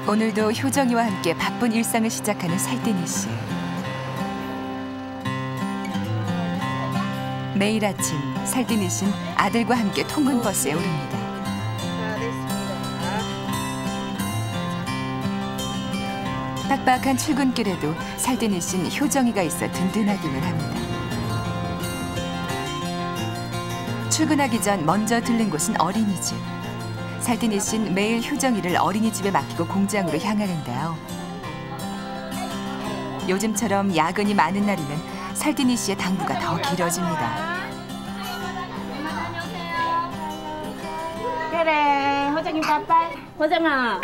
오늘도 효정이와 함께 바쁜 일상을 시작하는 살뜰이 씨. 매일 아침 살뜰이 씨는 아들과 함께 통근버스에 오릅니다. 빡빡한 출근길에도 살뜰이 씨는 효정이가 있어 든든하기만 합니다. 출근하기 전 먼저 들른 곳은 어린이집. 살뜰이 씨는 매일 효정이를 어린이집에 맡기고 공장으로 향하는데요. 요즘처럼 야근이 많은 날이면 살뜰이 씨의 당부가 더 길어집니다. 그래, 호정이 빠빠. 호정아,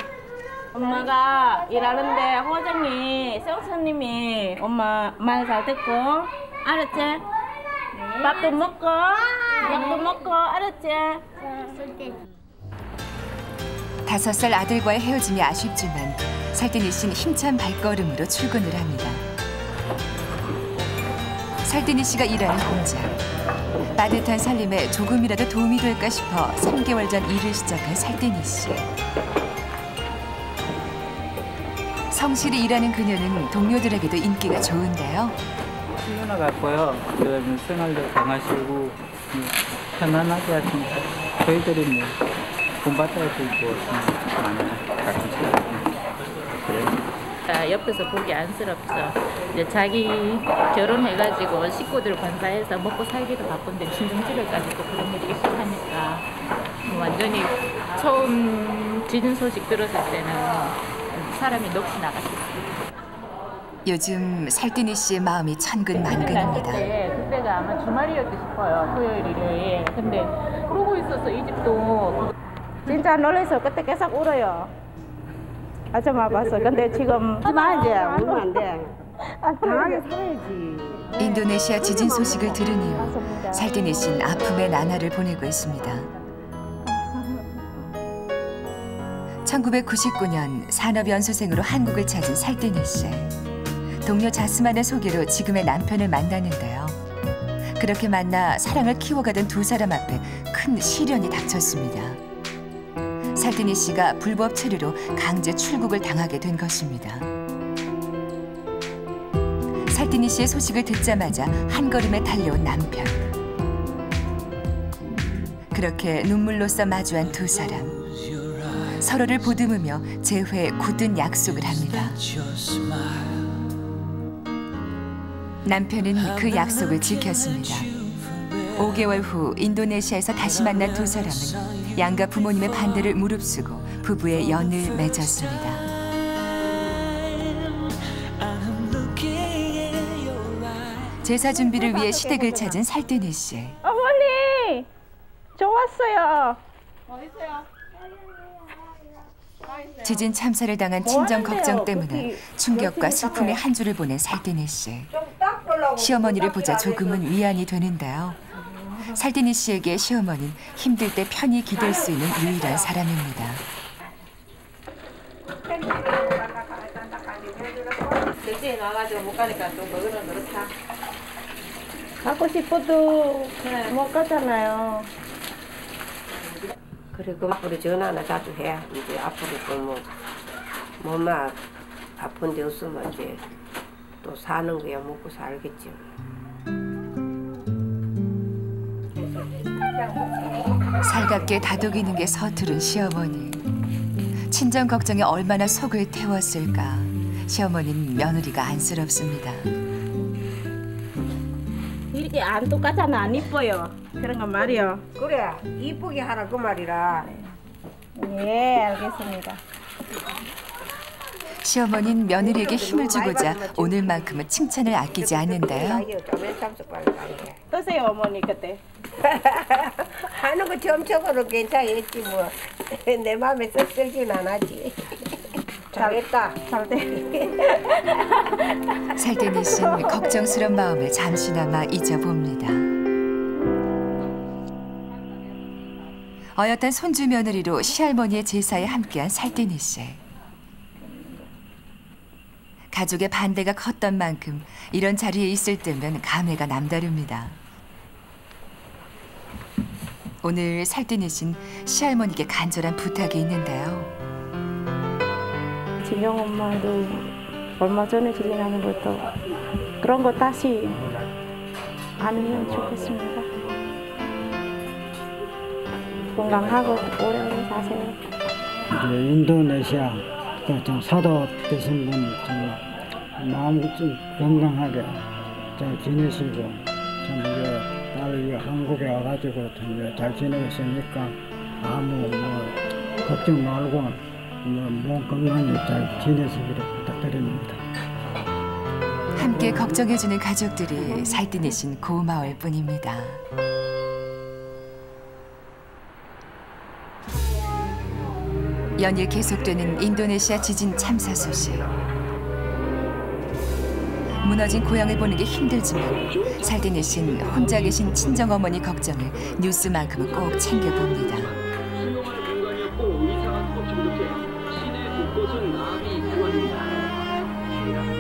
엄마가 일하는데 호정이 세훈선님이 엄마 말 잘 듣고 알았지? 네. 밥도 먹고 약도 먹고 알았지? 5살 아들과의 헤어짐이 아쉽지만 살뜰이 씨는 힘찬 발걸음으로 출근을 합니다. 살뜰이 씨가 일하는 공장. 따뜻한 살림에 조금이라도 도움이 될까 싶어 3개월 전 일을 시작한 살뜰이 씨. 성실히 일하는 그녀는 동료들에게도 인기가 좋은데요. 출근화 같고요. 그다음에 생활도 강하시고 편안하게 하십니다. 저희들이 뭐 본받아야 되고 많이 가끔씩 그래요. 옆에서 보기 안쓰럽죠. 이제 자기 결혼해가지고 식구들 관사해서 먹고 살기도 바쁜데 친정집에까지 또 그런 일이 있고 하니까 완전히 처음 지진 소식 들었을 때는 사람이 넋이 나갔었어요. 요즘 살뜰이 씨의 마음이 천근만근합니다. 그때가 아마 주말이었지 싶어요. 토요일, 일요일. 근데 그러고 있었어, 이 집도. 진짜 놀라서 그때 계속 울어요. 아줌마 봤어. 근데 지금 하지마 이제 울면 안 돼. 강하게 살아야지. 인도네시아 지진 소식을 들은 이후 살뜰이 씨는 아픔의 나날을 보내고 있습니다. 1999년 산업연수생으로 한국을 찾은 살뜰이 씨. 동료 자스만의 소개로 지금의 남편을 만나는데요. 그렇게 만나 사랑을 키워가던 두 사람 앞에 큰 시련이 닥쳤습니다. 살뜰이 씨가 불법 체류로 강제 출국을 당하게 된 것입니다. 살뜰이 씨의 소식을 듣자마자 한 걸음에 달려온 남편. 그렇게 눈물로써 마주한 두 사람. 서로를 보듬으며 재회에 굳은 약속을 합니다. 남편은 그 약속을 지켰습니다. 5개월 후 인도네시아에서 다시 만난 두 사람은 양가 부모님의 반대를 무릅쓰고 부부의 연을 맺었습니다. 제사 준비를 위해 시댁을 찾은 살뜰이 씨. 어머니! 좋았어요. 지진 참사를 당한 친정 걱정 때문에 충격과 슬픔의 한 주를 보낸 살뜰이 씨. 시어머니를 보자 조금은 위안이 되는데요. 살뜰이 씨에게 시어머니는 힘들 때 편히 기댈 수 있는 유일한 사람입니다. 대신 와가지고 못 가니까 좀 그거는 그렇다. 가고 싶어도 못 가잖아요. 그리고 앞으로 전화나 자주 해. 이제 앞으로 뭐만 아픈 데 없으면 이제 또 사는 거야 먹고 살겠지. 살갑게 다독이는 게 서투른 시어머니. 친정 걱정에 얼마나 속을 태웠을까. 시어머니는 며느리가 안쓰럽습니다. 이렇게 안 똑같잖아. 안 이뻐요. 그런 건 말이요. 그래 이쁘게 하라 그 말이라. 예, 알겠습니다. 시어머니는 며느리에게 힘을 주고자 오늘만큼은 칭찬을 아끼지 않는데요. 떠세요, 어머니 그때. 하는 거 점적으로 괜찮겠지 뭐. 내 마음에 썩들진 않았지. 잘했다. 잘돼. 살뜰이 씨는 걱정스런 마음을 잠시나마 잊어봅니다. 어엿한 손주 며느리로 시할머니의 제사에 함께한 살뜰이 씨. 가족의 반대가 컸던 만큼 이런 자리에 있을 때면 감회가 남다릅니다. 오늘 살뜰이 씨는 시할머니께 간절한 부탁이 있는데요. 친정 엄마도 얼마 전에 지진하는 것도 그런 거 다시 아니면 좋겠습니다. 건강하고 오래오래 사세요. 인도네시아 좀 사도 되신 분 정말 마음 좀 건강하게 잘 지내시고 좀 딸이 한국에 와가지고 좀 잘 지내고 있으니까 아무 걱정 말고 몸 건강히 잘 지내시기를 부탁드립니다. 함께 걱정해주는 가족들이 살뜰내신 고마울 뿐입니다. 연일 계속되는 인도네시아 지진 참사 소식. 무너진 고향을 보는 게 힘들지만 살뜰내신 혼자 계신 친정어머니 걱정을 뉴스만큼은 꼭 챙겨봅니다.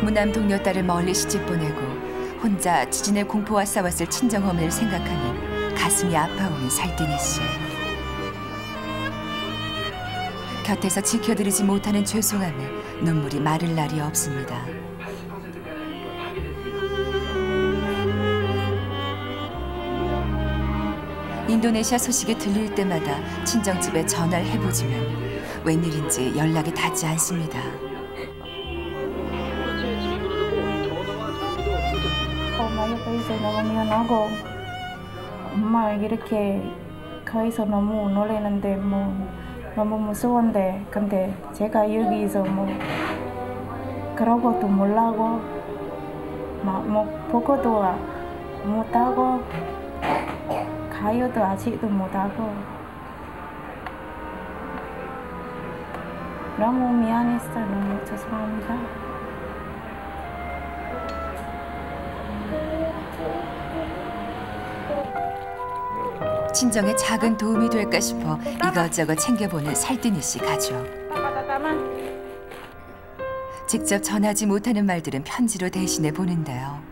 무남 동료 딸을 멀리 시집 보내고 혼자 지진의 공포와 싸웠을 친정어머니를 생각하니 가슴이 아파오는 살뜰내 씨. 곁에서 지켜드리지 못하는 죄송함에 눈물이 마를 날이 없습니다. 인도네시아 소식이 들릴 때마다 친정집에 전화를 해보지만 웬일인지 연락이 닿지 않습니다. 엄마 옆에서 너무 미안하고 엄마 이렇게 거기서 너무 놀라는데 너무 무서운데 근데 제가 여기서 그런 것도 몰라고 보고도 못하고 가요도 아직도 못하고 너무 미안했어. 너무 죄송합니다. 친정에 작은 도움이 될까 싶어 이것저것 챙겨보는 살뜰내 씨 가족. 직접 전하지 못하는 말들은 편지로 대신해 보는데요.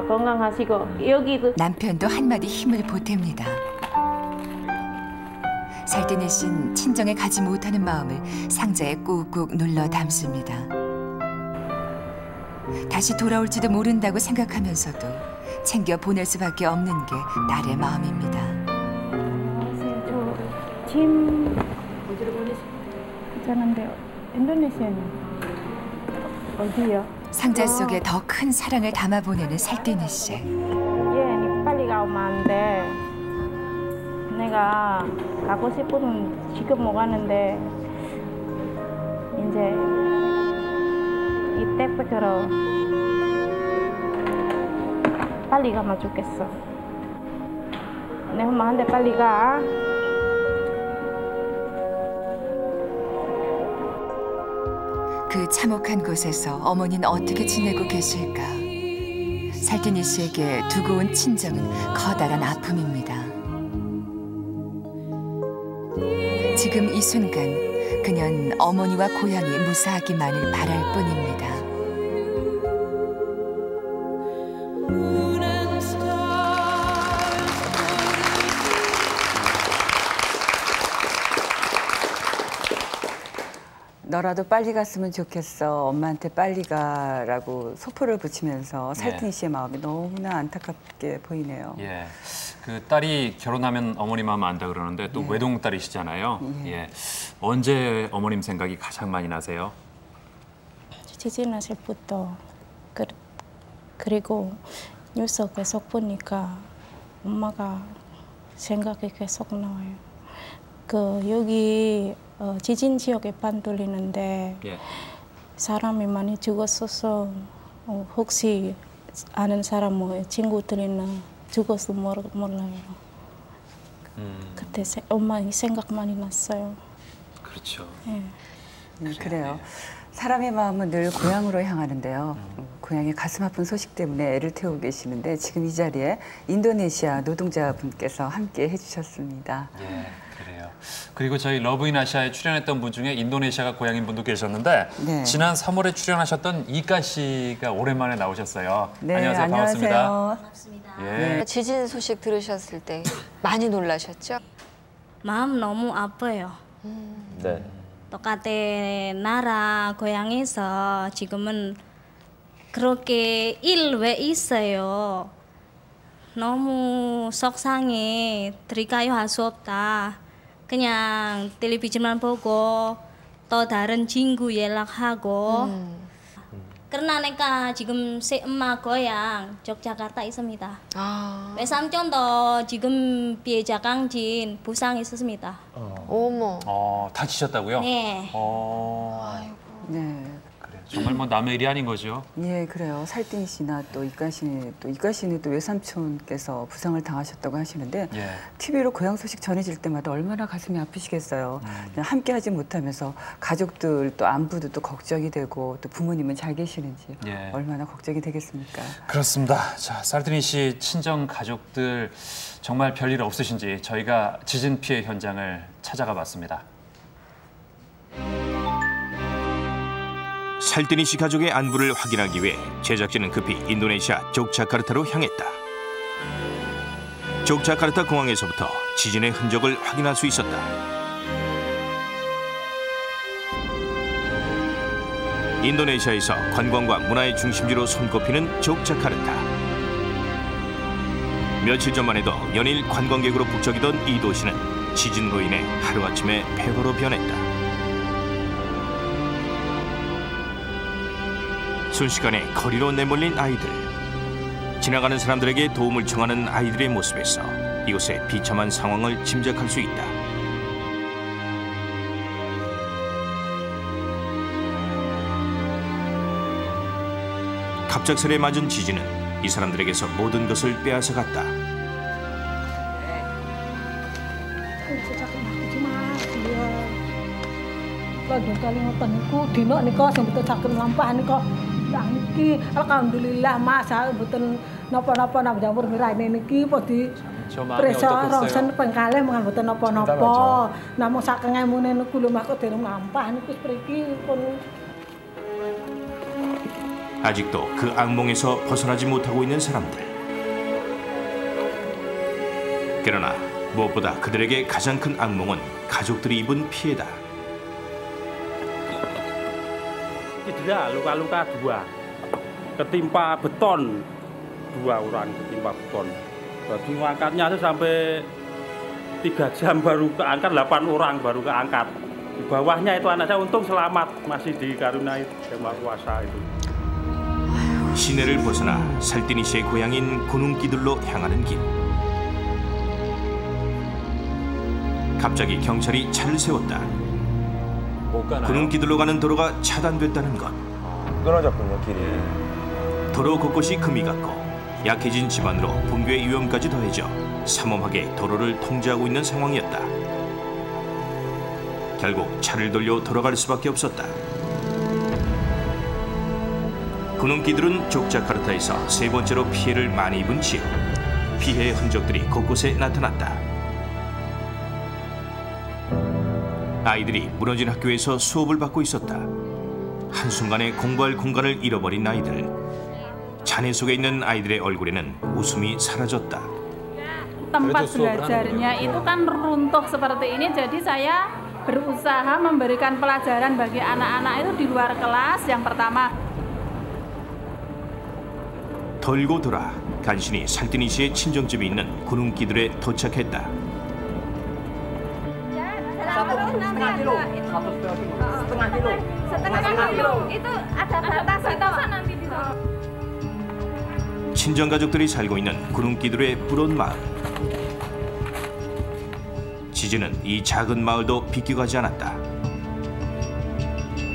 건강하시고 여기도 남편도 한마디 힘을 보탭니다. 살뜰내 씨는 친정에 가지 못하는 마음을 상자에 꾹꾹 눌러 담습니다. 다시 돌아올지도 모른다고 생각하면서도 챙겨 보낼 수밖에 없는 게 딸의 마음입니다. 짐 어디로 보내시는데요? 인도네시아는 어디요? 상자 속에 더 큰 사랑을 담아 보내는 살뜰내 씨. 빨리 가면 안 돼. 내가 가고 싶으면 지금 못 가는데 이제 이때부터 빨리 가면 좋겠어. 내 엄마한테 빨리 가. 그 참혹한 곳에서 어머니는 어떻게 지내고 계실까? 살뜰내 씨에게 두고 온 친정은 커다란 아픔입니다. 지금 이 순간 그냥 어머니와 고향이 무사하기만을 바랄 뿐입니다. 너라도 빨리 갔으면 좋겠어. 엄마한테 빨리 가라고 소포를 붙이면서 살뜰내 씨의 마음이 너무나 안타깝게 보이네요. 예. 그 딸이 결혼하면 어머니 마음 안다 그러는데 또 외동딸이시잖아요. 예. 언제 어머님 생각이 가장 많이 나세요? 지진하실 때부터 그리고 뉴스 계속 보니까 엄마가 생각이 계속 나와요. 여기 지진 지역에 반 돌리는데 사람이 많이 죽었어서 혹시 아는 사람 친구들이나 죽어서 몰라요. 그때 엄마 생각 많이 났어요. 그렇죠. 그래요. 사람의 마음은 늘 고향으로 향하는데요. 고향의 가슴 아픈 소식 때문에 애를 태우고 계시는데 지금 이 자리에 인도네시아 노동자분께서 함께 해주셨습니다. 예, 그래요. 그리고 저희 러브인 아시아에 출연했던 분 중에 인도네시아가 고향인 분도 계셨는데 지난 3월에 출연하셨던 이까 씨가 오랜만에 나오셨어요. 네, 안녕하세요. 반갑습니다. 반갑습니다. 예. 지진 소식 들으셨을 때 많이 놀라셨죠? 마음 너무 아파요. 네. 똑같은 나라 고향에서 지금은 그렇게 일 왜 있어요. 너무 속상해. 들이가요 할 수 없다. 그냥 텔레비전만 보고 또 다른 친구 연락하고. 그러나 내가 지금 새엄마 고향 여기자카르타 있습니다. 외삼촌도 지금 피해자 강진 부상이 있었습니다. 어머. 다치셨다고요? 네. 네. 그래요. 정말 뭐 남의 일이 아닌 거죠. 예, 그래요. 살띵 씨나 또 이가 씨는 또 외삼촌께서 부상을 당하셨다고 하시는데 예. TV로 고향 소식 전해질 때마다 얼마나 가슴이 아프시겠어요. 그냥 함께 하지 못하면서 가족들 또 안부도 또 걱정이 되고 또 부모님은 잘 계시는지 예. 얼마나 걱정이 되겠습니까? 그렇습니다. 자, 살트니 씨 친정 가족들 정말 별일 없으신지 저희가 지진 피해 현장을 찾아가 봤습니다. 살뜨니 씨 가족의 안부를 확인하기 위해 제작진은 급히 인도네시아 조그자카르타로 향했다. 조그자카르타 공항에서부터 지진의 흔적을 확인할 수 있었다. 인도네시아에서 관광과 문화의 중심지로 손꼽히는 조그자카르타. 며칠 전만 해도 연일 관광객으로 북적이던 이 도시는 지진으로 인해 하루아침에 폐허로 변했다. 순식간에 거리로 내몰린 아이들. 지나가는 사람들에게 도움을 청하는 아이들의 모습에서 이곳의 비참한 상황을 짐작할 수 있다. 갑작스레 맞은 지진은 이 사람들에게서 모든 것을 빼앗아갔다. Alhamdulillah masa betul napa-napa nak jamur mirai niki podi preso rosen pengkalih mangan betul napa-napa. Namung saking emune niku lho mak dereng lampah niku spriki pun. 아직도 그 악몽에서 벗어나지 못하고 있는 사람들. 그러나 무엇보다 그들에게 가장 큰 악몽은 가족들이 입은 피해다. Cedera, luka-luka 2. Ketimpa beton. 2 orang ketimpa beton. Jadi ngangkatnya itu sampai 3 jam baru keangkat, 8 orang baru keangkat. Di bawahnya itu anak saya untung selamat, masih dikaruniai Yang Maha Kuasa itu. 시내를 벗어나 살뜨니 씨의 고향인 구눈기들로 향하는 길. 갑자기 경찰이 차를 세웠다. 구눈기들로 가는 도로가 차단됐다는 것. 끊어졌군요, 길이. 도로 곳곳이 금이 갔고 약해진 집안으로 붕괴 위험까지 더해져 삼엄하게 도로를 통제하고 있는 상황이었다. 결국 차를 돌려 돌아갈 수밖에 없었다. 구눈기들은 조그자카르타에서 3번째로 피해를 많이 입은 지역. 피해의 흔적들이 곳곳에 나타났다. 아이들이 무너진 학교에서 수업을 받고 있었다. 한순간에 공부할 공간을 잃어버린 아이들. 잔해 속에 있는 아이들의 얼굴에는 웃음이 사라졌다. Tempat belajarnya itu kan runtuh seperti ini, jadi saya berusaha memberikan pelajaran bagi anak-anak itu di luar kelas. Yang pertama. 돌고 돌아 간신히 살뜨니 씨의 친정집이 있는 구눈기들에 도착했다. Setengah kilo. Itu ada batasan nanti di sana. 친정 가족들이 살고 있는 구눈기들의 불온 마을. 지진은 이 작은 마을도 비껴가지 않았다.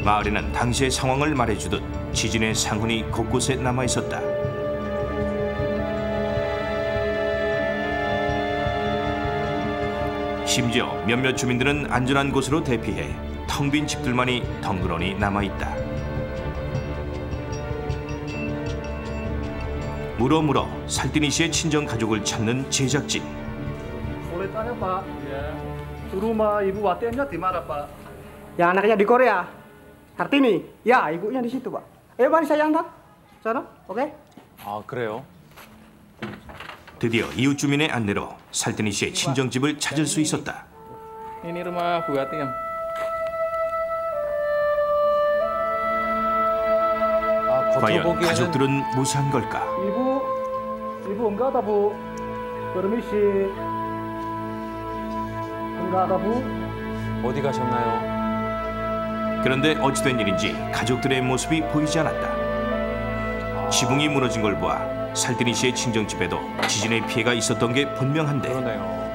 마을에는 당시의 상황을 말해주듯 지진의 상흔이 곳곳에 남아 있었다. 심지어 몇몇 주민들은 안전한 곳으로 대피해 텅 빈 집들만이 덩그러니 남아있다. 물어 살뜨니 씨의 친정 가족을 찾는 제작진. Boleh tanya Pak, rumah Ibu Watiannya di mana Pak? Yang anaknya di Korea, Kartini. Ya, ibunya di situ Pak. Mari saya antar. Sana, oke? 아, 그래요? 드디어 이웃 주민의 안내로 살뜨니 씨의 친정집을 찾을 수 있었다. Ini rumah Bu Atim. 과연 가족들은 무사한 걸까? Ibu enggak ada Bu. Permisi. Enggak ada Bu. 어디 가셨나요? 그런데 어찌된 일인지 가족들의 모습이 보이지 않았다. 지붕이 무너진 걸 보아 살드니 씨의 친정집에도 지진의 피해가 있었던 게 분명한데. 그러네요.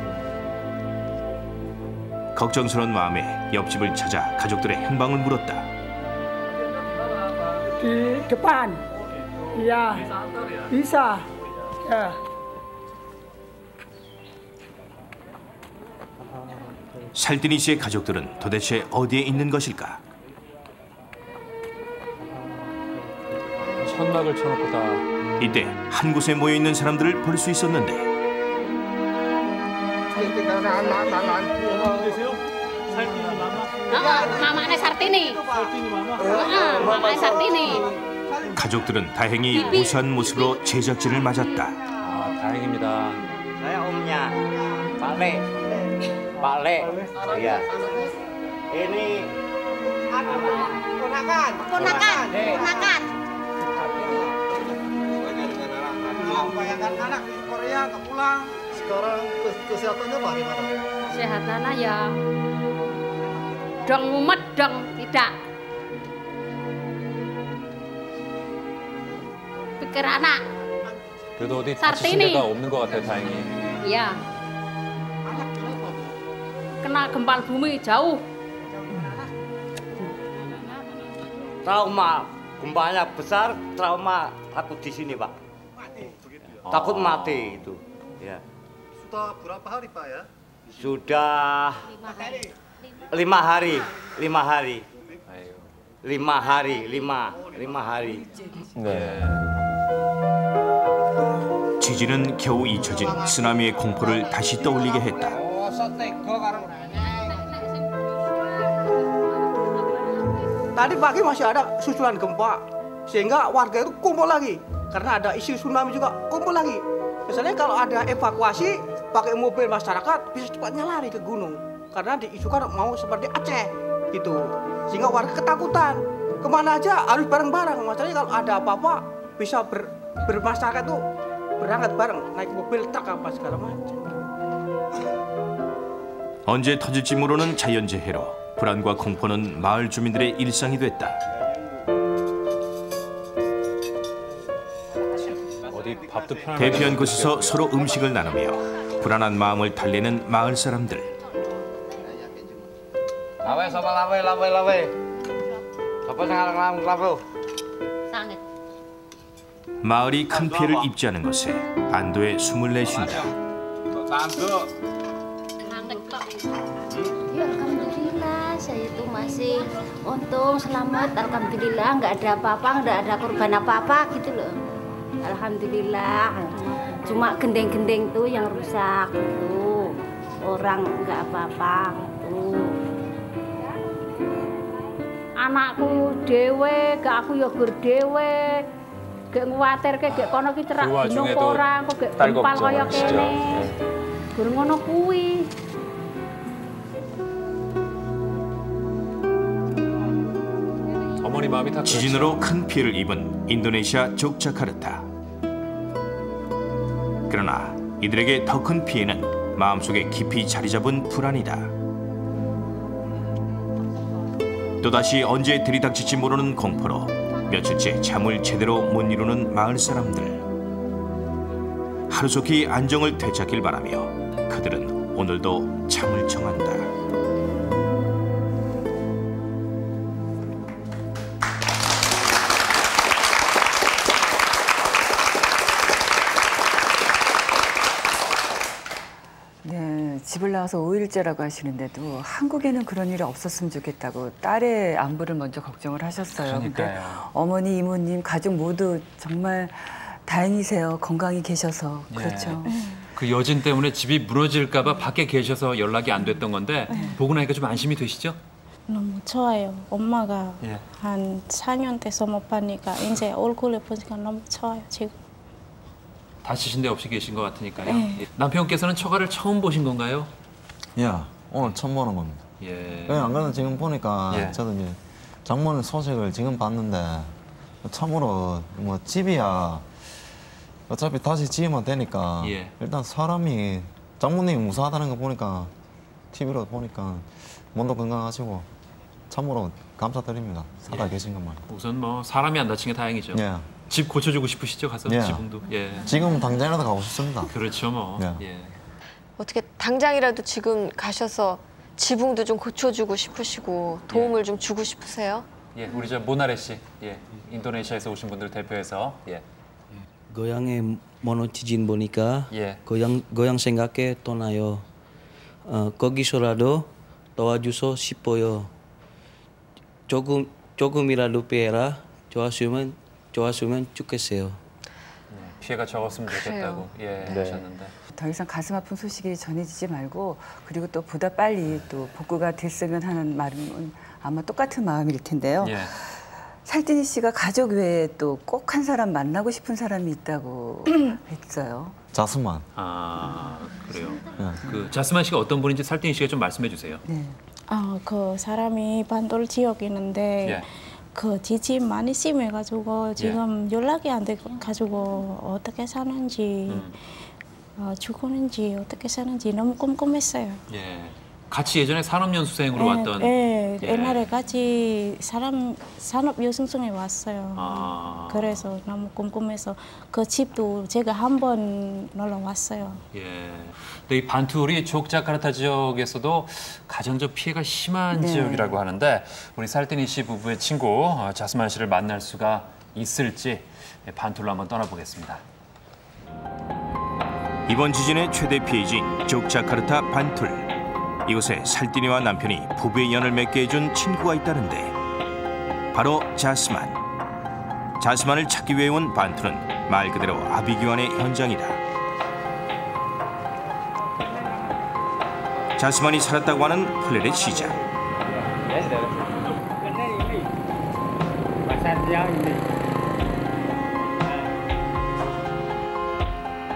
걱정스러운 마음에 옆집을 찾아 가족들의 행방을 물었다. Di depan. Iya. Bisa. Ya. 살드니 씨의 가족들은 도대체 어디에 있는 것일까? 천막을 쳐놓고 다. 이때 한 곳에 모여 있는 사람들을 볼 수 있었는데. Mamanya Sartini. Mamanya Sartini. 가족들은 다행히 무사한 모습으로 제작진을 맞았다. 아, 다행입니다. Saya omnya, Pak Le. Pak Le. Iya. Ini Ponakan. Ponakan. Bayangkan anak di Korea nggak pulang. Sekarang kesehatannya bagaimana? Kesehatannya ya dong mumet dong tidak. Pikir anak. 그래도 어디 다치신 데가 없는 것 같아요, 다행히. Iya. Kena gempa bumi jauh. trauma, gempanya besar, trauma takut di sini, Pak. Takut mati itu. Ya. Sudah berapa hari, Pak ya? Sudah 5 hari. 5 hari. 네. 지진은 겨우 잊혀진 쓰나미의 공포를 다시 떠올리게 했다. Tadi pagi masih ada susulan gempa, sehingga warga itu kumpul lagi. Karena ada isu tsunami juga kumpul lagi. Misalnya kalau ada evakuasi, pakai mobil masyarakat bisa cepatnya lari ke gunung. Karena diisukan mau seperti Aceh gitu. Sehingga warga ketakutan. Kemana aja harus bareng-bareng. Masalahnya kalau ada apa-apa bisa bermasyarakat tuh berangkat bareng, naik mobil truk apa segala macam. 언제 터질지 모르는 자연재해로 불안과 공포는 마을 주민들의 일상이 됐다. 대피한 곳에서 서로 음식을 나누며 불안한 마음을 달래는 마을 사람들. Lawe sama lawe. Apa sangat lawe? 마을이 큰 피해를 입지 않은 것에 안도의 숨을 내쉰다. Alhamdulillah, saya itu masih untung selamat. Alhamdulillah, nggak ada apa-apa, nggak ada korban apa-apa gitu loh. Alhamdulillah, cuma gendeng-gendeng tuh yang rusak gitu. Orang nggak apa-apa gitu. Anakku dewe, gak aku ya gur dewe. Gak nguatir ke gak kono ki cerak gunung orang, kok gak gempal kaya kene. Gur ngono kuwi. 지진으로 큰 피해를 입은 인도네시아 족자카르타. 그러나 이들에게 더 큰 피해는 마음속에 깊이 자리 잡은 불안이다. 또다시 언제 들이닥칠지 모르는 공포로 며칠째 잠을 제대로 못 이루는 마을 사람들. 하루속히 안정을 되찾길 바라며 그들은 오늘도 잠을 청한다. 집을 나와서 5일째라고 하시는데도 한국에는 그런 일이 없었으면 좋겠다고 딸의 안부를 먼저 걱정을 하셨어요. 근데 어머니, 이모님, 가족 모두 정말 다행이세요. 건강히 계셔서. 예. 그렇죠. 그 여진 때문에 집이 무너질까 봐 밖에 계셔서 연락이 안 됐던 건데 보고 나니까 좀 안심이 되시죠? 너무 좋아요. 엄마가 한 4년 돼서 못 봐니까 이제 얼굴을 보니까 너무 좋아요, 지금. 다치신 데 없이 계신 것 같으니까요. 남편께서는 처가를 처음 보신 건가요? Ja, 오늘 처음 보는 겁니다. 예. 안 그래도 지금 보니까 예. 저도 이제 장모님 소식을 지금 봤는데 참으로 뭐 집이야 어차피 다시 지으면 되니까 예. 일단 사람이 장모님이 무사하다는 거 보니까 TV로 보니까 몸도 건강하시고 참으로 감사드립니다. 살아 계신 것만. 우선 뭐 사람이 안 다친 게 다행이죠. 예. 집 고쳐주고 싶으시죠? 가서 예. 지붕도. 예. 지금 당장이라도 가고 싶습니다. 그렇죠 뭐. 예. 예. 어떻게 당장이라도 지금 가셔서 지붕도 좀 고쳐주고 싶으시고 도움을 좀 주고 싶으세요? 예, 우리 저 모나레 씨, 예, 인도네시아에서 오신 분들 대표해서 예. 고향에 모노지진 보니까 예. 고향 생각에 또 나요. 거기서라도 도와주고 싶어요. 조금이라도 피해라 좋았으면 좋겠어요. 피해가 적었으면 좋겠다고 예, 하셨는데. 더 이상 가슴 아픈 소식이 전해지지 말고 그리고 또 보다 빨리 또 복구가 됐으면 하는 마음은 아마 똑같은 마음일 텐데요. 예. 살진이 씨가 가족 외에 또 꼭 한 사람 만나고 싶은 사람이 있다고 했어요. 자스만. 아 그래요. 그 자스만 씨가 어떤 분인지 살진이 씨가 좀 말씀해 주세요. 네. 그 사람이 반돌 지역에 있는데 예. 그 지진 많이 심해가지고 지금 연락이 안 돼가지고 어떻게 사는지 죽었는지 어떻게 사는지 너무 궁금했어요. 예. 같이 예전에 산업연수생으로 왔던. 네, 예. 옛날에 같이 산업여승성에 왔어요. 그래서 너무 궁금해서 그 집도 제가 한 번 놀러 왔어요. 예. 근데 이 반투리 족자카르타 지역에서도 가정적 피해가 심한 지역이라고 하는데 우리 살티니 씨 부부의 친구 자스만 씨를 만날 수가 있을지 반투로 한번 떠나보겠습니다. 이번 지진의 최대 피해지인 족자카르타 반툴. 이곳에 살띠니와 남편이 부부의 연을 맺게 해준 친구가 있다는데 바로 자스만. 자스만을 찾기 위해 온 반툴은 말 그대로 아비규환의 현장이다. 자스만이 살았다고 하는 플레렛 시장.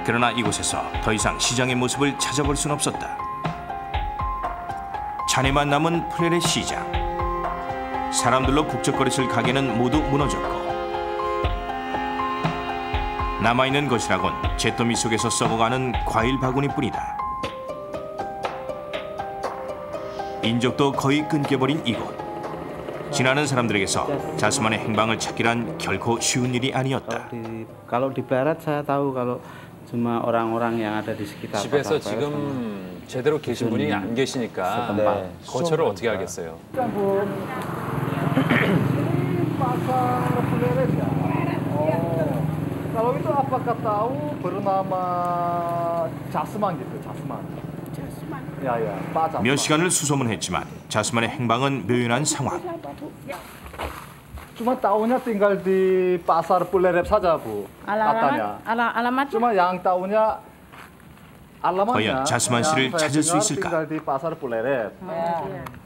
그러나 이곳에서 더 이상 시장의 모습을 찾아볼 순 없었다. 잔해만 남은 플레렛 시장. 사람들로 북적거렸을 가게는 모두 무너졌고 남아있는 것이라곤 잿더미 속에서 썩어가는 과일 바구니뿐이다. 인적도 거의 끊겨버린 이곳. 지나는 사람들에게서 자스만의 행방을 찾기란 결코 쉬운 일이 아니었다. Kalau di barat saya tahu kalau cuma orang-orang yang ada di sekitar. 집에서 지금 제대로 계신 분이 안 계시니까 거처를 어떻게 하겠어요? Kalau itu apakah tahu bernama 자스만 gitu, 자스만. 야야, 빠져. 몇 시간을 수소문했지만 자스만의 행방은 묘연한 상황. Cuma tahunya tinggal di pasar Pulerep saja, Bu. Katanya. Alamatnya? Cuma yang tahunya alamatnya. 과연 자스만 씨를 찾을 수 있을까? tinggal di pasar Pulerep.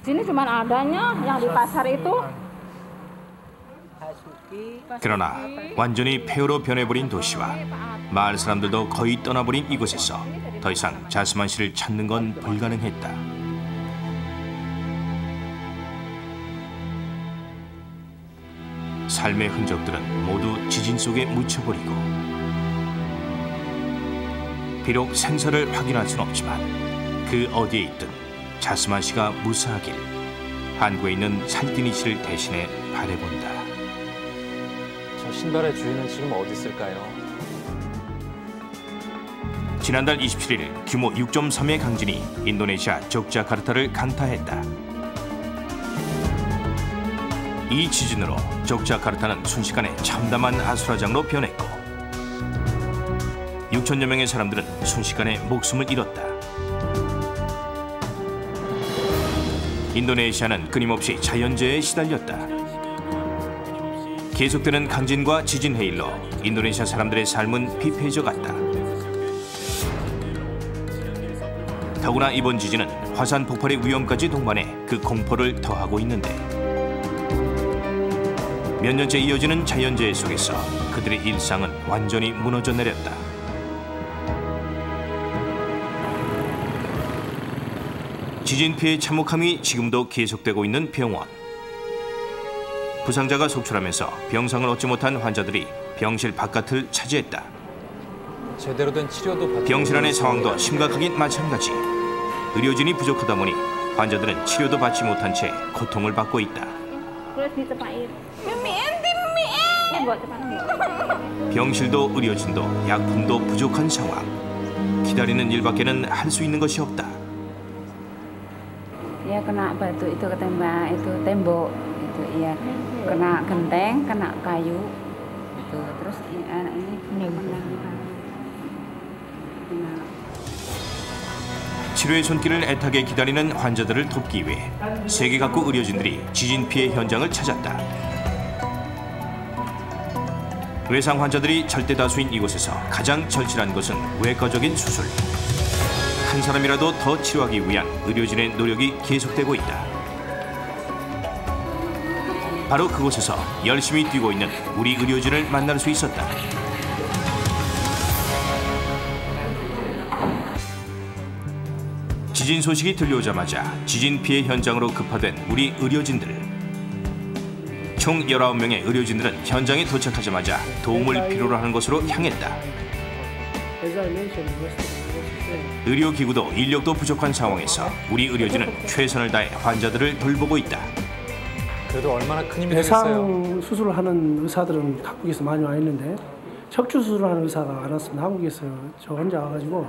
Sini cuma adanya yang di pasar itu. 그러나 완전히 폐허로 변해버린 도시와 마을 사람들도 거의 떠나버린 이곳에서 더 이상 자스만 씨를 찾는 건 불가능했다. 삶의 흔적들은 모두 지진 속에 묻혀버리고 비록 생사를 확인할 순 없지만 그 어디에 있든 자스만 씨가 무사하길 한국에 있는 살띠니 씨를 대신해 바라본다. 저 신발의 주인은 지금 어디 있을까요? 지난달 27일 규모 6.3의 강진이 인도네시아 족자카르타를 강타했다. 이 지진으로 족자카르타는 순식간에 참담한 아수라장으로 변했고 6천여 명의 사람들은 순식간에 목숨을 잃었다. 인도네시아는 끊임없이 자연재해에 시달렸다. 계속되는 강진과 지진 해일로 인도네시아 사람들의 삶은 피폐해져갔다. 더구나 이번 지진은 화산 폭발의 위험까지 동반해 그 공포를 더하고 있는데 몇 년째 이어지는 자연재해 속에서 그들의 일상은 완전히 무너져 내렸다. 지진 피해 참혹함이 지금도 계속되고 있는 병원. 부상자가 속출하면서 병상을 얻지 못한 환자들이 병실 바깥을 차지했다. 제대로 된 치료도 받지 병실 안의 상황도 심각하긴 마찬가지. 의료진이 부족하다 보니 환자들은 치료도 받지 못한 채 고통을 받고 있다. 병실도 의료진도 약품도 부족한 상황. 기다리는 일밖에는 할 수 있는 것이 없다. Ya kena batu itu ketembak itu tembok itu ya kena genteng kena kayu itu terus anak ini kena 치료의 손길을 애타게 기다리는 환자들을 돕기 위해 세계 각국 의료진들이 지진 피해 현장을 찾았다. 외상 환자들이 절대 다수인 이곳에서 가장 절실한 것은 외과적인 수술. 한 사람이라도 더 치료하기 위한 의료진의 노력이 계속되고 있다. 바로 그곳에서 열심히 뛰고 있는 우리 의료진을 만날 수 있었다. 지진 소식이 들려오자마자 지진 피해 현장으로 급파된 우리 의료진들. 총 19명의 의료진들은 현장에 도착하자마자 도움을 필요로 하는 곳으로 향했다. 의료기구도 인력도 부족한 상황에서 우리 의료진은 최선을 다해 환자들을 돌보고 있다. 그래도 얼마나 큰 힘이 되겠어요. 대상 수술을 하는 의사들은 각국에서 많이 와 있는데 척추 수술을 하는 의사가 안 왔습니다. 한국에서 저 혼자 와가지고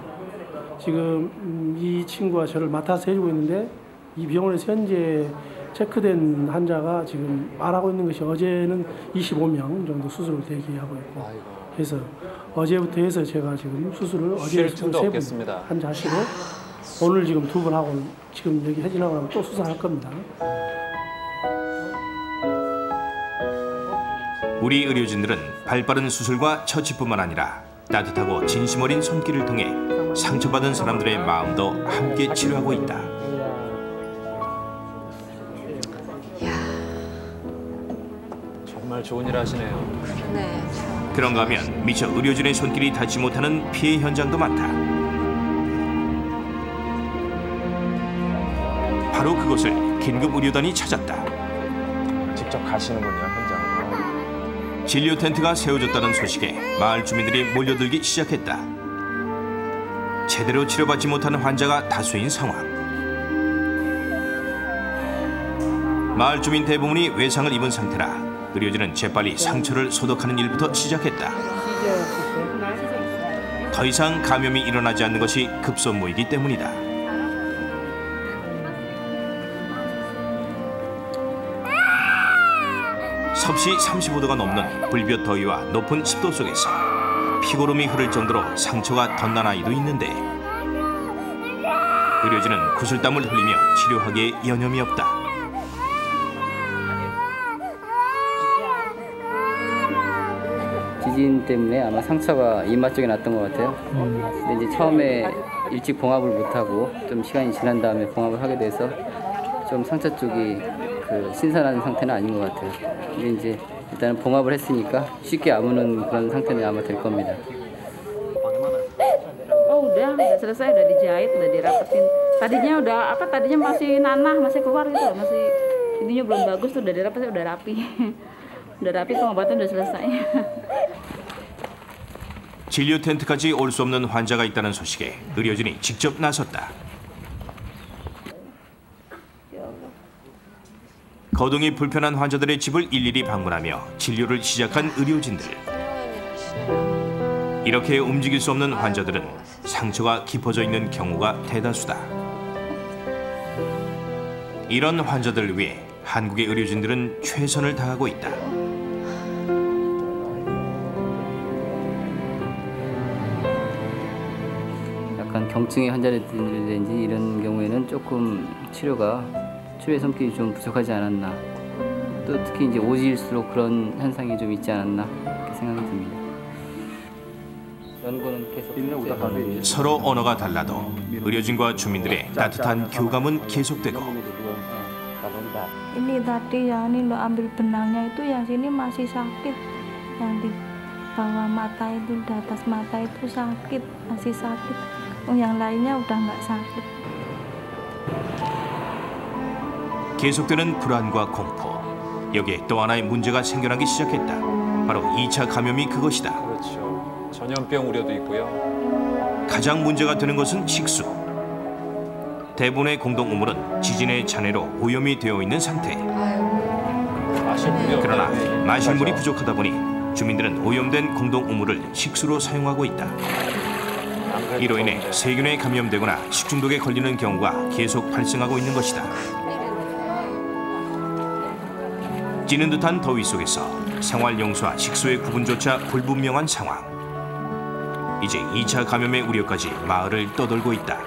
지금 이 친구가 저를 맡아서 해주고 있는데 이 병원에서 현재 체크된 환자가 지금 말하고 있는 것이 어제는 25명 정도 수술을 대기하고 있고 그래서 어제부터 해서 제가 지금 수술을 어제 수술 3분 환자 하시고 오늘 지금 2분 하고 지금 여기 해진하고 나면 또 수술할 겁니다. 우리 의료진들은 발빠른 수술과 처치뿐만 아니라 따뜻하고 진심 어린 손길을 통해 상처받은 사람들의 마음도 함께 치료하고 있다. 정말 좋은 일 하시네요. 네. 그런가 하면 미처 의료진의 손길이 닿지 못하는 피해 현장도 많다. 바로 그곳을 긴급의료단이 찾았다. 직접 가시는군요, 현장으로. 진료 텐트가 세워졌다는 소식에 마을 주민들이 몰려들기 시작했다. 제대로 치료받지 못하는 환자가 다수인 상황. 마을 주민 대부분이 외상을 입은 상태라 의료진은 재빨리 상처를 소독하는 일부터 시작했다. 더 이상 감염이 일어나지 않는 것이 급선무이기 때문이다. 섭씨 35도가 넘는 불볕 더위와 높은 습도 속에서 피고름이 흐를 정도로 상처가 덧난 아이도 있는데 의료진은 구슬땀을 흘리며 치료하기에 여념이 없다. 지진 때문에 아마 상처가 이마 쪽에 났던 것 같아요. 근데 이제 처음에 일찍 봉합을 못하고 좀 시간이 지난 다음에 봉합을 하게 돼서 좀 상처 쪽이 신선한 상태는 아닌 것 같아요. 근데 이제 일단은 봉합을 했으니까 쉽게 아무는 그런 상태는 아마 될 겁니다. Udah selesai, udah dijahit, udah dirapetin. Tadinya masih nanah, masih keluar gitu, masih ininya belum bagus tuh udah dirapetin, udah rapi. udah rapi, pengobatan udah selesai. 진료 텐트까지 올 수 없는 환자가 있다는 소식에 의료진이 직접 나섰다. 거동이 불편한 환자들의 집을 일일이 방문하며 진료를 시작한 의료진들. 이렇게 움직일 수 없는 환자들은 상처가 깊어져 있는 경우가 대다수다. 이런 환자들을 위해 한국의 의료진들은 최선을 다하고 있다. 약간 경증의 환자라든지 이런 경우에는 조금 치료의 성격이 좀 부족하지 않았나. 또 특히 이제 오지일수록 그런 현상이 좀 있지 않았나 이렇게 생각이 듭니다. 연구는 계속 서로 언어가 달라도 의료진과 주민들의 따뜻한 교감은 계속되고 Ini tadi ya ini lo ambil benangnya itu yang sini masih sakit, yang di bawah mata itu di atas mata itu sakit, masih sakit. Yang lainnya udah nggak sakit. 계속되는 불안과 공포. 여기에 또 하나의 문제가 생겨나기 시작했다. 바로 2차 감염이 그것이다. 그렇죠. 전염병 우려도 있고요. 가장 문제가 되는 것은 식수. 대부분의 공동 우물은 지진의 잔해로 오염이 되어 있는 상태. 그러나 마실 물이 부족하다 보니 주민들은 오염된 공동 우물을 식수로 사용하고 있다. 이로 인해 세균에 감염되거나 식중독에 걸리는 경우가 계속 발생하고 있는 것이다. 찌는 듯한 더위 속에서 생활용수와 식수의 구분조차 불분명한 상황. 이제 2차 감염의 우려까지 마을을 떠돌고 있다.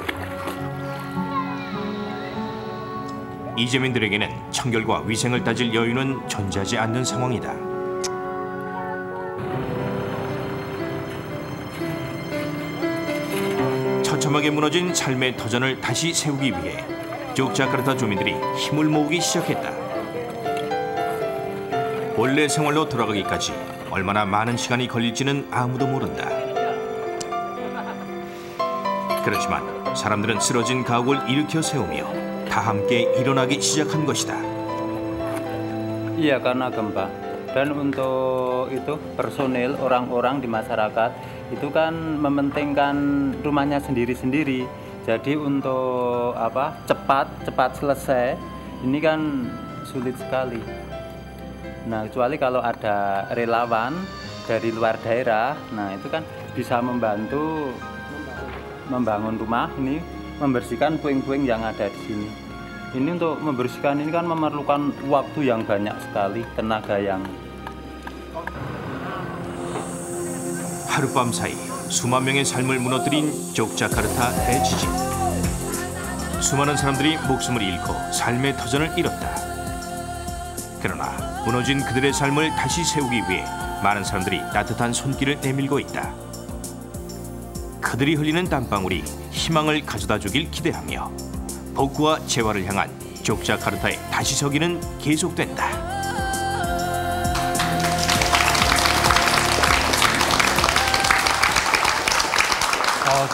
이재민들에게는 청결과 위생을 따질 여유는 존재하지 않는 상황이다. 처참하게 무너진 삶의 터전을 다시 세우기 위해 족자카르타 주민들이 힘을 모으기 시작했다. 원래 생활로 돌아가기까지 얼마나 많은 시간이 걸릴지는 아무도 모른다. 그렇지만 사람들은 쓰러진 가옥을 일으켜 세우며 다 함께 일어나기 시작한 것이다. Iya, karena gempa. Dan untuk itu personil orang-orang di masyarakat itu kan mementingkan rumahnya sendiri-sendiri. Jadi untuk cepat selesai ini kan sulit sekali. Nah, kecuali kalau ada relawan dari luar daerah, nah itu kan bisa membantu membangun rumah ini, membersihkan puing-puing yang ada di sini. Ini untuk membersihkan ini kan memerlukan waktu yang banyak sekali, tenaga yang. 하룻밤 사이 수만 명의 삶을 무너뜨린 족자카르타 대지진. 수많은 사람들이 목숨을 잃고 삶의 터전을 잃었다. 그러나 무너진 그들의 삶을 다시 세우기 위해 많은 사람들이 따뜻한 손길을 내밀고 있다. 그들이 흘리는 땀방울이 희망을 가져다 주길 기대하며 복구와 재활을 향한 족자카르타의 다시 서기는 계속된다.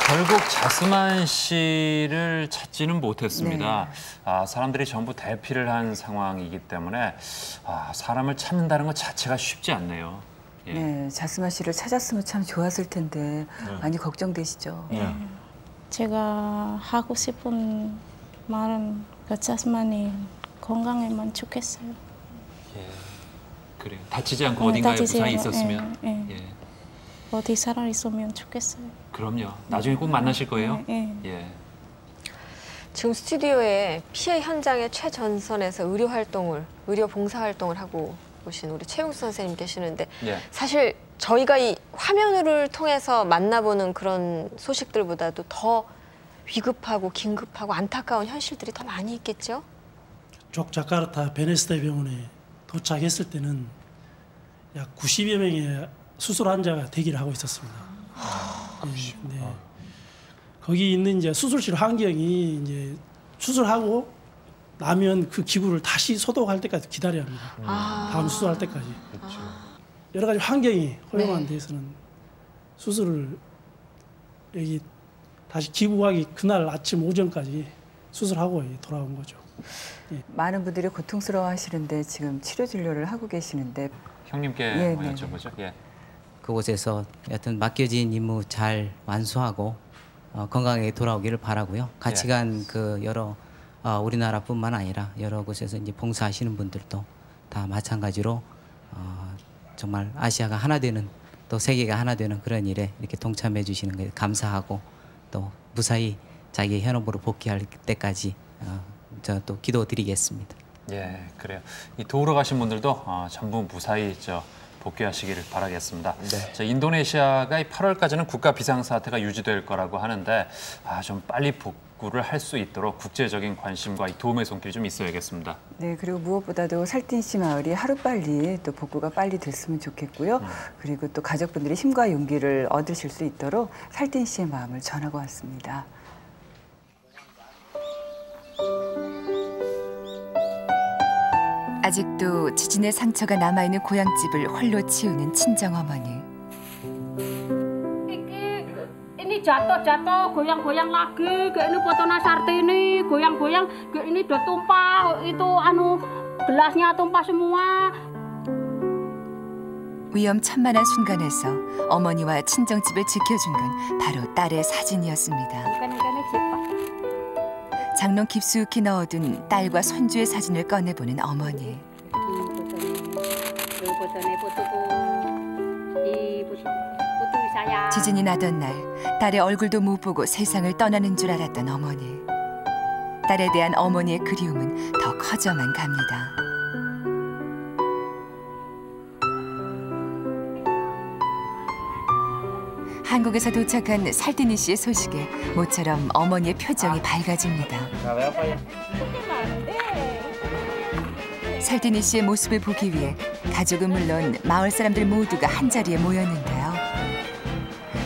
결국 자스만 씨를 찾지는 못했습니다. 네. 사람들이 전부 대피를 한 상황이기 때문에 사람을 찾는다는 것 자체가 쉽지 않네요. 예. 네, 자스만 씨를 찾았으면 참 좋았을 텐데 많이 걱정되시죠? 제가 하고 싶은 말은 그 자스만이 건강에만 좋겠어요. 예, 그래요. 다치지 않고 어딘가에 무사히 있었으면. 예. 어디 살아 있으면 좋겠어요. 그럼요. 나중에 꼭 만나실 거예요. 예. 지금 스튜디오에 피해 현장의 최전선에서 의료 봉사 활동을 하고 오신 우리 최용수 선생님 계시는데 사실 저희가 이 화면을 통해서 만나보는 그런 소식들보다도 더 위급하고 긴급하고 안타까운 현실들이 더 많이 있겠죠? 족자카르타 베네스데 병원에 도착했을 때는 약 90여 명의 수술 환자가 대기를 하고 있었습니다. 네. 거기 있는 이제 수술실 환경이 이제 수술하고 나면 그 기구를 다시 소독할 때까지 기다려야 합니다. 다음 수술할 때까지. 그렇죠. 여러 가지 환경이 허용한 데에서는 수술을 여기 다시 귀국하기 그날 아침 오전까지 수술하고 돌아온 거죠. 예. 많은 분들이 고통스러워하시는데 지금 치료 진료를 하고 계시는데 형님께 여쭤보죠. 예. 그곳에서 여튼 맡겨진 임무 잘 완수하고 건강하게 돌아오기를 바라고요. 같이 간 그 여러 우리나라뿐만 아니라 여러 곳에서 이제 봉사하시는 분들도 다 마찬가지로 정말 아시아가 하나 되는 또 세계가 하나 되는 그런 일에 이렇게 동참해 주시는 것에 감사하고 또 무사히 자기 현업으로 복귀할 때까지 저 또 기도드리겠습니다. 예, 그래요. 이 도우러 가신 분들도 전부 무사히 복귀하시기를 바라겠습니다. 자, 인도네시아가 8월까지는 국가 비상사태가 유지될 거라고 하는데 좀 빨리 복구를 할 수 있도록 국제적인 관심과 도움의 손길이 좀 있어야겠습니다. 네, 그리고 무엇보다도 살틴시 마을이 하루빨리 또 복구가 빨리 됐으면 좋겠고요. 그리고 또 가족분들이 힘과 용기를 얻으실 수 있도록 살틴시의 마음을 전하고 왔습니다. 아직도 지진의 상처가 남아있는 고향집을 홀로 치우는 친정어머니. Ini jatuh, goyang-goyang lagi. Kayak ini fotonya Sartini, goyang-goyang. Kayak ini udah tumpah, itu gelasnya tumpah semua. 위험천만한 순간에서 어머니와 친정집을 지켜준 건 바로 딸의 사진이었습니다. 장롱 깊숙이 넣어둔 딸과 손주의 사진을 꺼내보는 어머니. 지진이 나던 날 딸의 얼굴도 못 보고 세상을 떠나는 줄 알았던 어머니. 딸에 대한 어머니의 그리움은 더 커져만 갑니다. 한국에서 도착한 살디니 씨의 소식에 모처럼 어머니의 표정이 밝아집니다. 살디니 씨의 모습을 보기 위해 가족은 물론 마을 사람들 모두가 한자리에 모였는데요.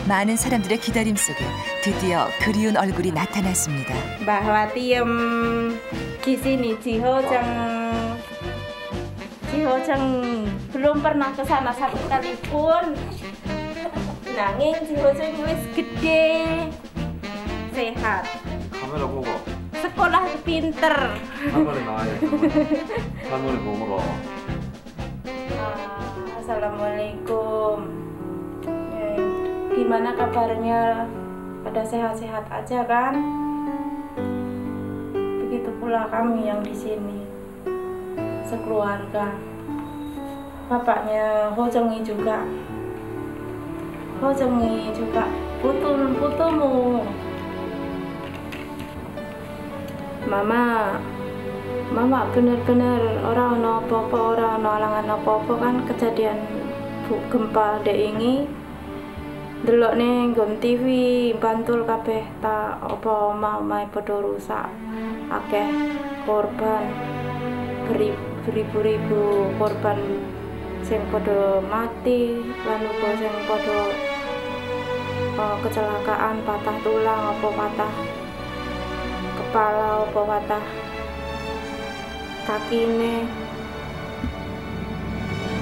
많은 사람들의 기다림 속에 드디어 그리운 얼굴이 나타났습니다. Mbah Watiem di sini Cihojang belum pernah ke sana satu kali pun. Nanging Cihojang wis gede, sehat. 카메라 보고. Sekolah pinter. 할머니 나와요. 할머니 보고. Assalamualaikum. Gimana kabarnya? Pada sehat-sehat aja kan? Begitu pula kami yang di sini, sekeluarga. Bapaknya Hojongi juga. Putumu. Mama bener-bener orang no apa-apa, orang no alangan apa-apa kan kejadian gempa ini. Delok ning nggon TV Bantul kabeh ta apa omah-omahe padha rusak. Akeh korban beribu-ribu korban sing padha mati lan uga sing padha kecelakaan, patah tulang apa patah kepala apa patah kakine.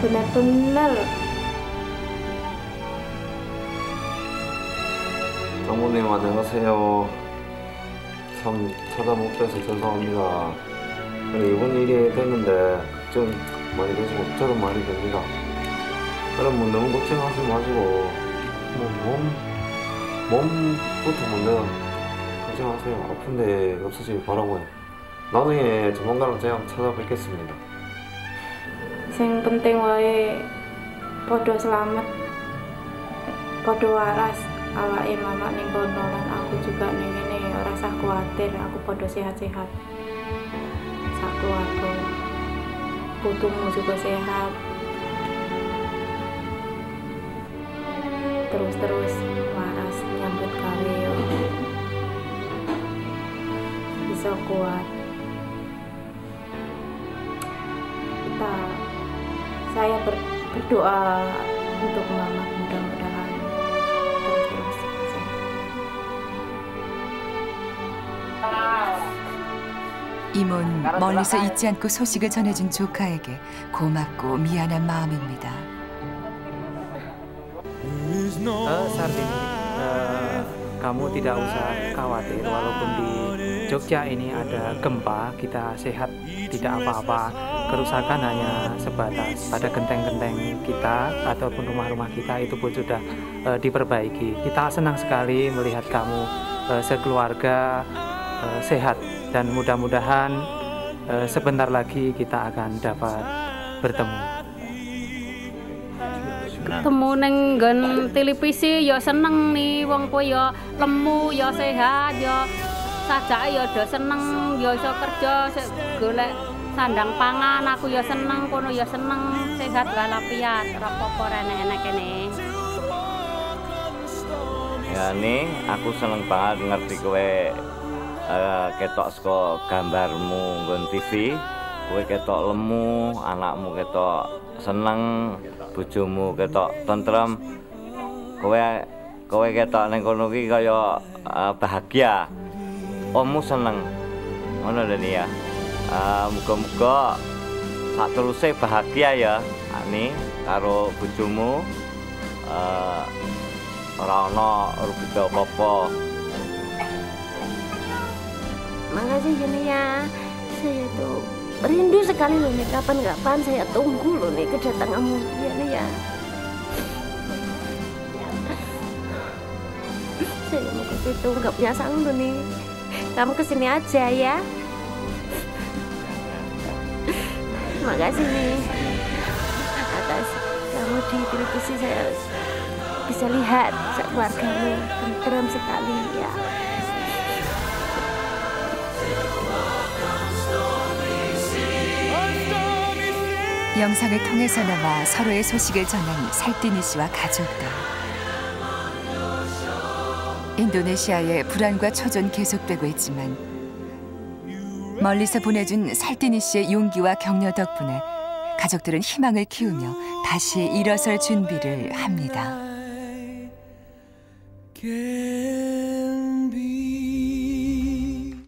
Bener-bener 장모님 안녕하세요. 참 찾아 못 뵈서 죄송합니다. 이번 일이 됐는데 걱정 많이 되시고 저도 많이 됩니다. 그럼 뭐 너무 걱정하지 마시고 몸부터 먼저 걱정하세요. 아픈데 없으시길 바라고요. 나중에 조만간 제가 찾아뵙겠습니다. Sing penting wae padha selamat, padha waras. Awake mama ning kono lan aku juga ning ngene ora usah kuwatir, aku padha sehat-sehat. Sak keluarga. Putumu juga sehat. Terus waras nyambut gawe. Bisa kuat. Saya berdoa untuk mama mudah-mudahan terus sehat. 이모는 멀리서 잊지 않고 소식을 전해준 조카에게 고맙고 미안한 마음입니다. Sartini, kamu tidak usah khawatir walaupun di Jogja ini ada gempa, kita sehat, tidak apa-apa. Kerusakan hanya sebatas pada genteng-genteng kita ataupun rumah-rumah kita itu pun sudah diperbaiki. Kita senang sekali melihat kamu sekeluarga sehat dan mudah-mudahan sebentar lagi kita akan dapat bertemu. Ketemu ning nggon televisi ya seneng nih, wong kowe ya lemu ya sehat ya sajake ya do seneng ya iso kerja golek sandang pangan, aku ya seneng kono ya seneng sehat walafiat ora apa-apa enek-enek kene. Ya nih aku seneng banget ngerti kowe ketok saka gambarmu nggon TV, kowe ketok lemu, anakmu ketok seneng, bojomu ketok tentrem, kowe ketok ning kono ki kaya bahagia. Ommu seneng. Ngono lho ya. Muga-muga sak teruse bahagia ya, Ani karo bojomu. ora ana rugi apa-apa. Makasih Juni ya. Saya tuh rindu sekali loh nih, kapan-kapan saya tunggu loh nih kedatanganmu ya nih ya. Saya mau ke situ, nggak punya sanggup nih. Kamu kesini aja ya. Makasih nih atas kamu di televisi, saya bisa lihat keluargamu tenteram sekali ya. 영상을 통해서나마 서로의 소식을 전한 살띠니 씨와 가족들. 인도네시아의 불안과 초전 계속되고 있지만 멀리서 보내준 살띠니 씨의 용기와 격려 덕분에 가족들은 희망을 키우며 다시 일어설 준비를 합니다.